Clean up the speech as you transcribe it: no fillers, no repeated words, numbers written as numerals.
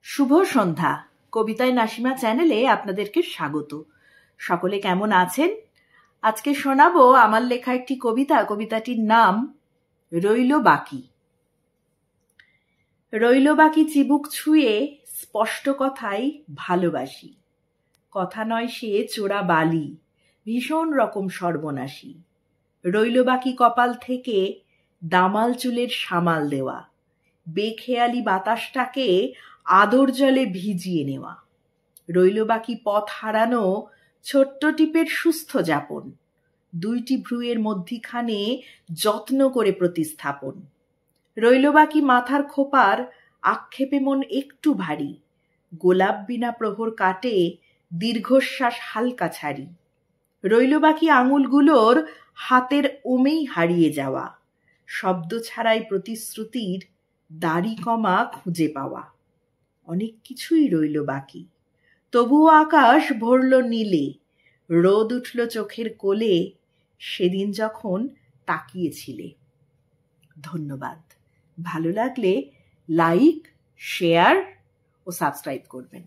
শুভ সন্ধ্যা। কবিতায় নাসিমা চ্যানেলে আপনাদেরকে স্বাগত। সকলে কেমন আছেন? আজকে শোনাবো আমার লেখা একটি কবিতা। কবিতাটির নাম রইল বাকি। রইল বাকি চিবুক ছুঁয়ে স্পষ্ট কথাই ভালোবাসি। কথা নয় সে চোরা বালি, ভীষণ রকম সর্বনাশী। রইল বাকি কপাল থেকে দামাল চুলের সামাল দেওয়া, বেখেয়ালি বাতাসটাকে আদর জলে ভিজিয়ে নেওয়া। রইল বাকি পথ হারানো ছোট্ট টিপের সুস্থ যাপন, দুইটি ভ্রুয়ের মধ্যিখানে যত্ন করে প্রতিস্থাপন। রইল বাকি মাথার খোপার আক্ষেপে মন একটু ভারী, গোলাপ বিনা প্রহর কাটে দীর্ঘশ্বাস হালকা ছাড়ি। রইল বাকি আঙুলগুলোর হাতের ওমেই হারিয়ে যাওয়া, শব্দ ছাড়াই প্রতিশ্রুতির দাড়ি কমা খুঁজে পাওয়া। অনেক কিছুই রইল বাকি, তবুও আকাশ ভরল নীলে, রোদ উঠল চোখের কোলে সেদিন যখন তাকিয়েছিলে। ধন্যবাদ। ভালো লাগলে লাইক, শেয়ার ও সাবস্ক্রাইব করবেন।